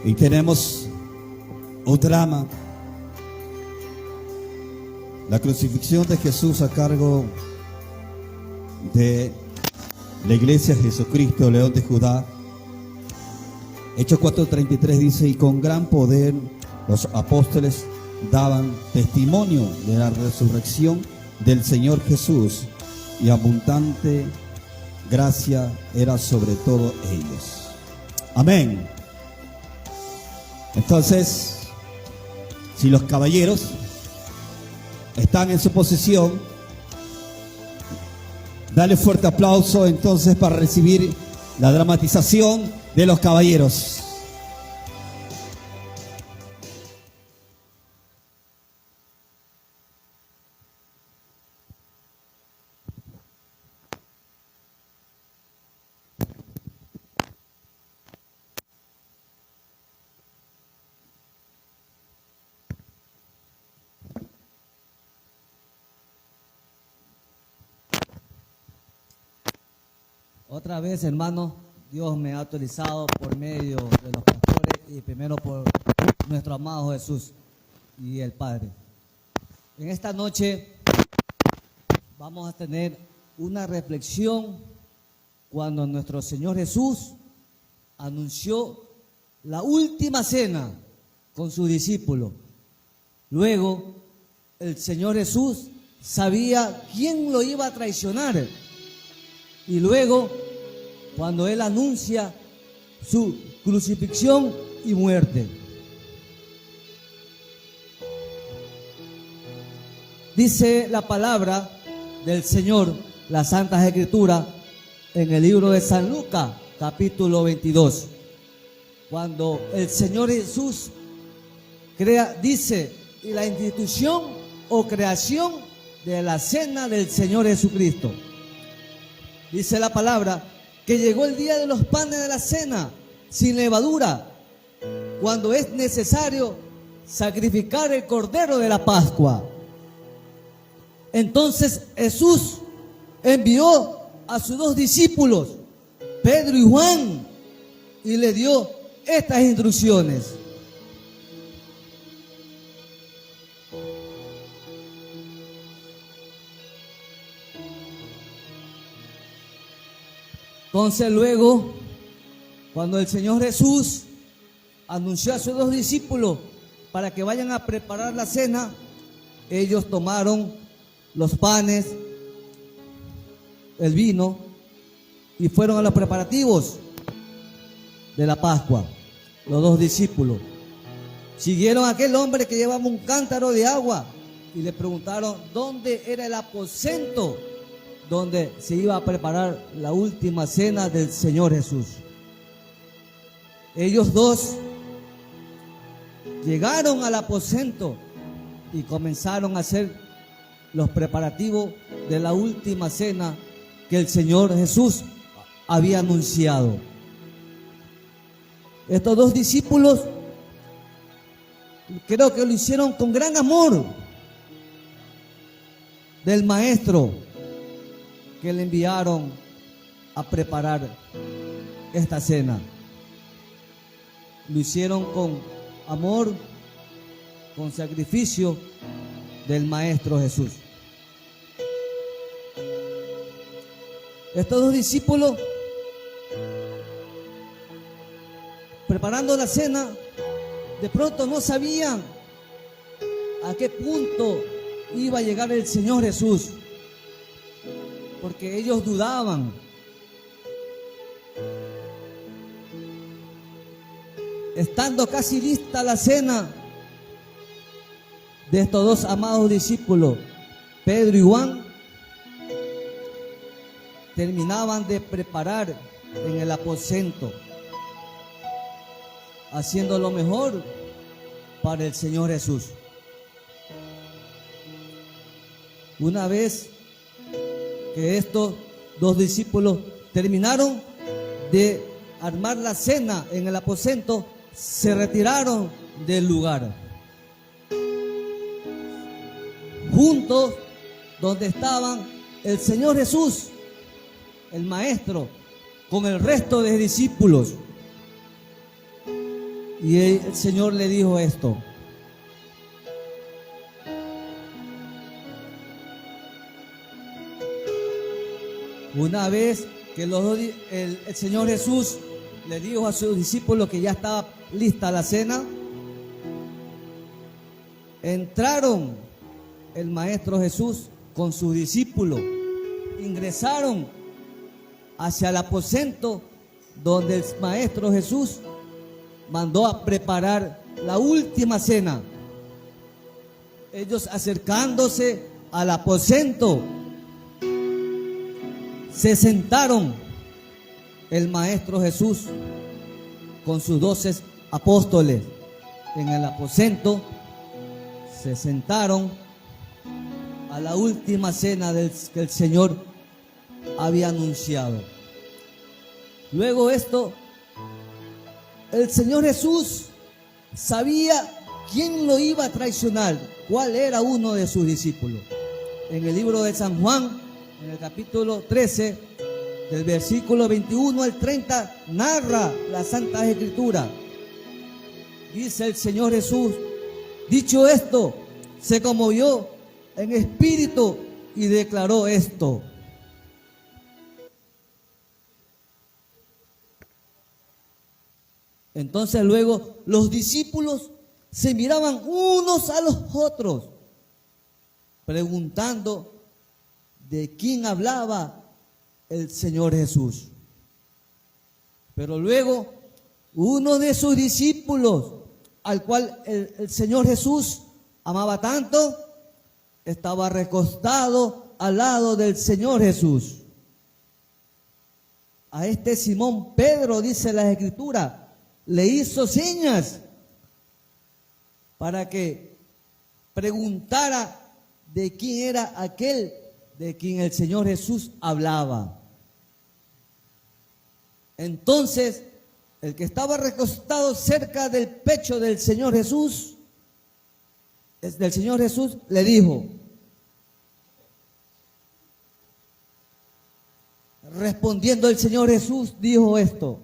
Y tenemos un drama, la crucifixión de Jesús a cargo de la Iglesia Jesucristo, León de Judá. Hechos 4:33 dice: y con gran poder los apóstoles daban testimonio de la resurrección del Señor Jesús, y abundante gracia era sobre todos ellos. Amén. Entonces, si los caballeros están en su posición, dale fuerte aplauso entonces para recibir la dramatización de los caballeros. Otra vez, hermano, Dios me ha autorizado por medio de los pastores y primero por nuestro amado Jesús y el Padre. En esta noche vamos a tener una reflexión cuando nuestro Señor Jesús anunció la última cena con sus discípulos. Luego, el Señor Jesús sabía quién lo iba a traicionar. Y luego, cuando Él anuncia su crucifixión y muerte. Dice la palabra del Señor, la Santa Escritura, en el libro de San Lucas, capítulo 22. Cuando el Señor Jesús dice, y la institución o creación de la cena del Señor Jesucristo. Dice la palabra que llegó el día de los panes de la cena sin levadura, cuando es necesario sacrificar el cordero de la Pascua. Entonces Jesús envió a sus dos discípulos, Pedro y Juan, y le dio estas instrucciones. Entonces luego, cuando el Señor Jesús anunció a sus dos discípulos para que vayan a preparar la cena, ellos tomaron los panes, el vino, y fueron a los preparativos de la Pascua. Los dos discípulos siguieron a aquel hombre que llevaba un cántaro de agua y le preguntaron dónde era el aposento donde se iba a preparar la última cena del Señor Jesús. Ellos dos llegaron al aposento y comenzaron a hacer los preparativos de la última cena que el Señor Jesús había anunciado. Estos dos discípulos creo que lo hicieron con gran amor del Maestro que le enviaron a preparar esta cena. Lo hicieron con amor, con sacrificio del Maestro Jesús. Estos dos discípulos, preparando la cena, de pronto no sabían a qué punto iba a llegar el Señor Jesús, porque ellos dudaban. Estando casi lista la cena de estos dos amados discípulos, Pedro y Juan, terminaban de preparar en el aposento, haciendo lo mejor para el Señor Jesús. Una vez que estos dos discípulos terminaron de armar la cena en el aposento, se retiraron del lugar. Juntos donde estaban el Señor Jesús, el Maestro, con el resto de discípulos. Y el Señor le dijo esto: una vez que el Señor Jesús le dijo a sus discípulos que ya estaba lista la cena, entraron el Maestro Jesús con sus discípulos, ingresaron hacia el aposento donde el Maestro Jesús mandó a preparar la última cena. Ellos, acercándose al aposento, se sentaron el Maestro Jesús con sus 12 apóstoles en el aposento. Se sentaron a la última cena que el Señor había anunciado. Luego esto, el Señor Jesús sabía quién lo iba a traicionar, cuál era uno de sus discípulos. En el libro de San Juan, en el capítulo 13, del versículo 21 al 30, narra la Santa Escritura. Dice el Señor Jesús: dicho esto, se conmovió en espíritu y declaró esto: entonces luego los discípulos se miraban unos a los otros, preguntando de quién hablaba el Señor Jesús. Pero luego uno de sus discípulos, al cual el Señor Jesús amaba tanto, estaba recostado al lado del Señor Jesús. A este Simón Pedro, dice la Escritura, le hizo señas para que preguntara de quién era aquel de quien el Señor Jesús hablaba. Entonces, el que estaba recostado cerca del pecho del Señor Jesús, le dijo: respondiendo el Señor Jesús, dijo esto: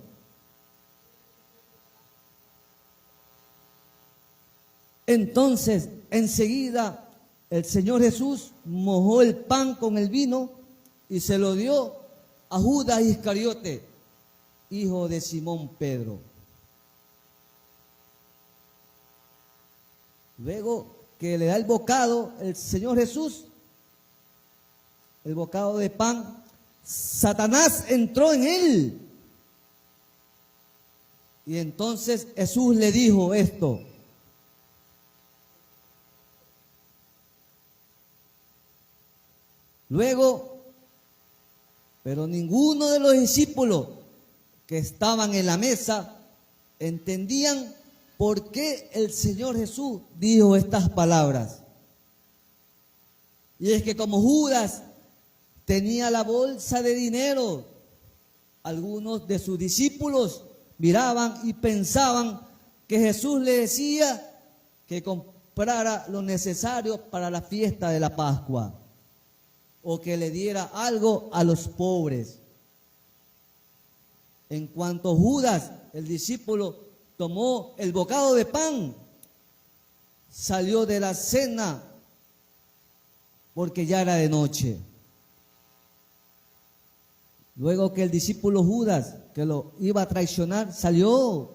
entonces, enseguida, el Señor Jesús mojó el pan con el vino y se lo dio a Judas Iscariote, hijo de Simón Pedro. Luego que le da el bocado, el Señor Jesús, el bocado de pan, Satanás entró en él. Y entonces Jesús le dijo esto: luego, pero ninguno de los discípulos que estaban en la mesa entendían por qué el Señor Jesús dijo estas palabras. Y es que como Judas tenía la bolsa de dinero, algunos de sus discípulos miraban y pensaban que Jesús le decía que comprara lo necesario para la fiesta de la Pascua, o que le diera algo a los pobres. En cuanto Judas, el discípulo, tomó el bocado de pan, salió de la cena porque ya era de noche. Luego que el discípulo Judas, que lo iba a traicionar, salió,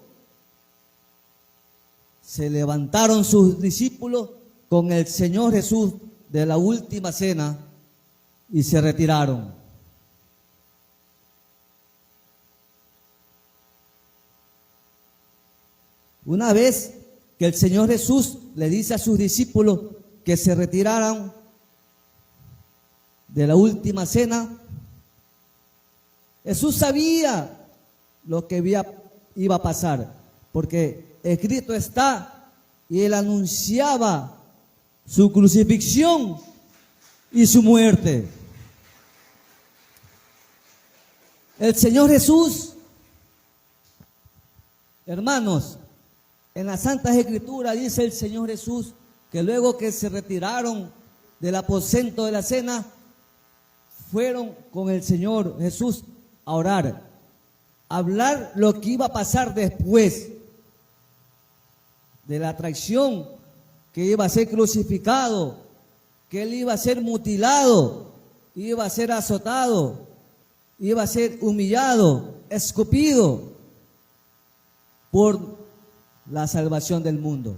se levantaron sus discípulos con el Señor Jesús de la última cena y se retiraron. Una vez que el Señor Jesús le dice a sus discípulos que se retiraran de la última cena, Jesús sabía lo que iba a pasar, porque escrito está, y él anunciaba su crucifixión y su muerte. El Señor Jesús, hermanos, en las Santas Escrituras dice el Señor Jesús que luego que se retiraron del aposento de la cena, fueron con el Señor Jesús a orar, a hablar lo que iba a pasar después. de la traición, que iba a ser crucificado, que él iba a ser mutilado, iba a ser azotado, iba a ser humillado, escupido por la salvación del mundo,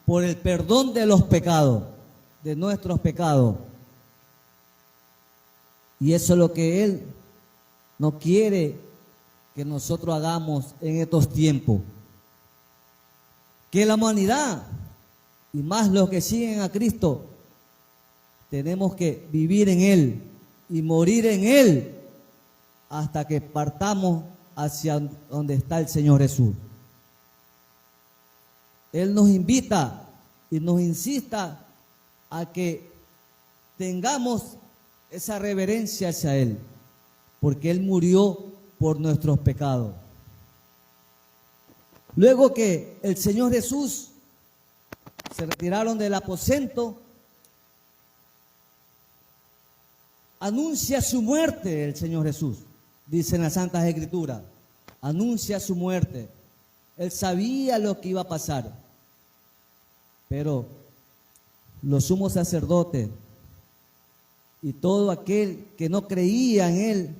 por el perdón de los pecados, de nuestros pecados. Y eso es lo que Él no quiere que nosotros hagamos en estos tiempos. Que la humanidad, y más los que siguen a Cristo, tenemos que vivir en Él y morir en Él hasta que partamos hacia donde está el Señor Jesús. Él nos invita y nos insista a que tengamos esa reverencia hacia Él, porque Él murió por nuestros pecados. Luego que el Señor Jesús se retiraron del aposento, anuncia su muerte el Señor Jesús, dice en las Santas Escrituras, anuncia su muerte. Él sabía lo que iba a pasar, pero los sumos sacerdotes y todo aquel que no creía en Él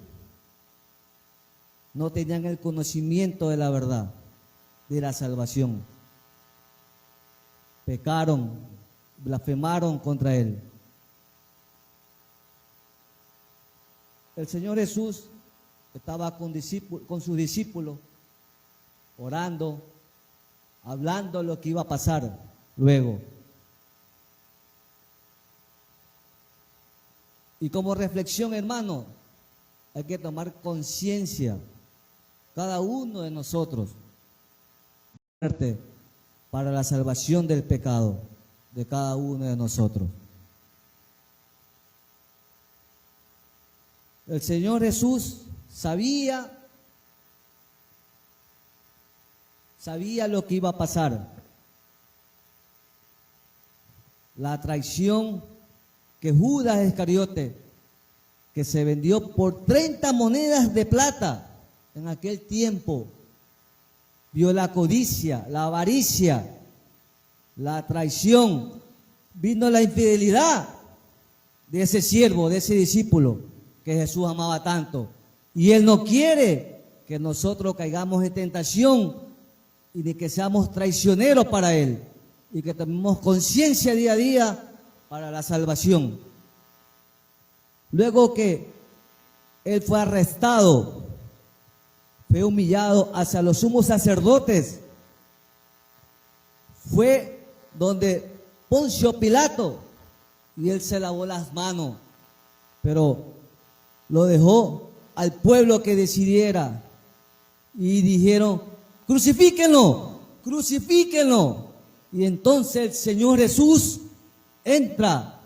no tenían el conocimiento de la verdad, de la salvación. Pecaron, blasfemaron contra Él. El Señor Jesús estaba con sus discípulos, orando, hablando lo que iba a pasar luego. Y como reflexión, hermano, hay que tomar conciencia, cada uno de nosotros, para la salvación del pecado de cada uno de nosotros. El Señor Jesús sabía lo que iba a pasar. La traición que Judas Iscariote, que se vendió por 30 monedas de plata en aquel tiempo, vio la codicia, la avaricia, la traición, vino la infidelidad de ese siervo, de ese discípulo que Jesús amaba tanto. Y Él no quiere que nosotros caigamos en tentación y de que seamos traicioneros para Él, y que tomemos conciencia día a día para la salvación. Luego que Él fue arrestado, fue humillado hacia los sumos sacerdotes, fue donde Poncio Pilato, y Él se lavó las manos, pero lo dejó al pueblo que decidiera, y dijeron: crucifíquenlo, crucifíquenlo. Y entonces el Señor Jesús entra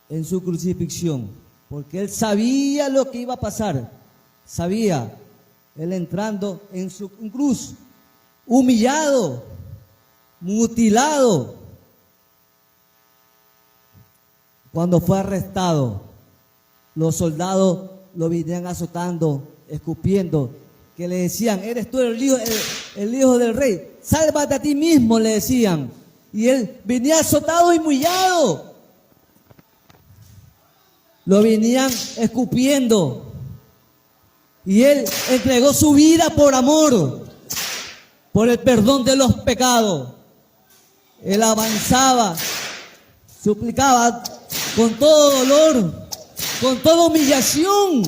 en su crucifixión, porque Él sabía lo que iba a pasar, sabía. Él entrando en su cruz, humillado, mutilado. Cuando fue arrestado, los soldados lo venían azotando, escupiendo, que le decían: eres tú el hijo del rey, sálvate a ti mismo, le decían. Y él venía azotado y humillado, lo venían escupiendo. Y Él entregó su vida por amor, por el perdón de los pecados. Él avanzaba, suplicaba con todo dolor, con toda humillación.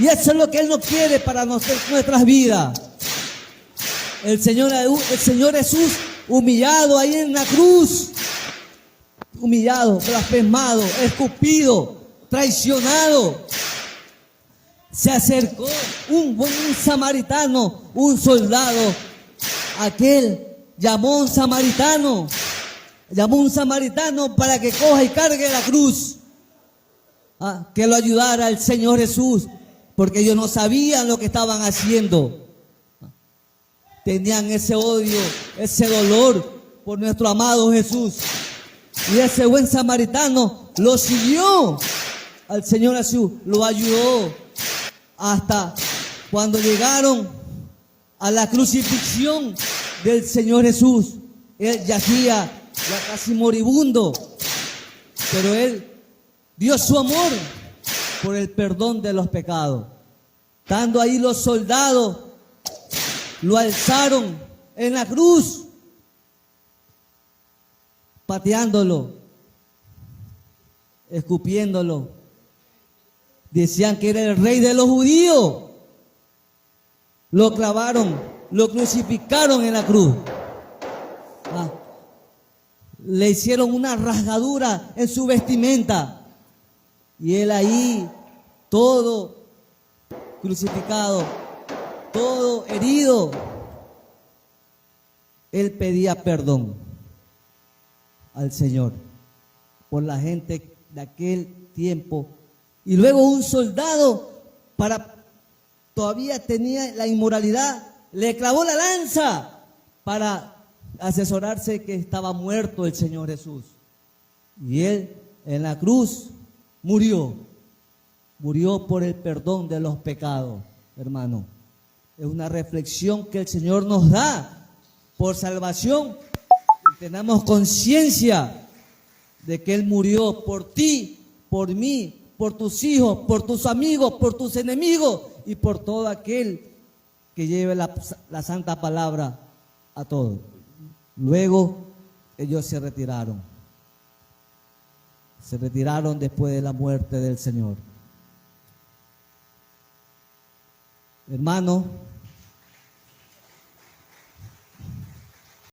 Y eso es lo que Él no quiere para nuestras vidas. El Señor Jesús, humillado ahí en la cruz, humillado, blasfemado, escupido, traicionado. Se acercó un buen samaritano, un soldado. Aquel llamó a un samaritano para que coja y cargue la cruz. Que lo ayudara el Señor Jesús, porque ellos no sabían lo que estaban haciendo. Tenían ese odio, ese dolor por nuestro amado Jesús. Y ese buen samaritano lo siguió al Señor Jesús, lo ayudó. Hasta cuando llegaron a la crucifixión del Señor Jesús. Él yacía ya casi moribundo, pero Él dio su amor por el perdón de los pecados. Estando ahí los soldados, lo alzaron en la cruz, pateándolo, escupiéndolo. Decían que era el rey de los judíos. Lo clavaron, lo crucificaron en la cruz. Le hicieron una rasgadura en su vestimenta. Y él ahí, todo crucificado, todo herido, él pedía perdón al Señor por la gente de aquel tiempo. Y luego un soldado, todavía tenía la inmoralidad, le clavó la lanza para asesorarse que estaba muerto el Señor Jesús. Y él en la cruz murió por el perdón de los pecados, hermano. Es una reflexión que el Señor nos da por salvación. Tenemos conciencia de que Él murió por ti, por mí, por tus hijos, por tus amigos, por tus enemigos y por todo aquel que lleve la santa palabra a todos. Luego ellos se retiraron después de la muerte del Señor. Hermano,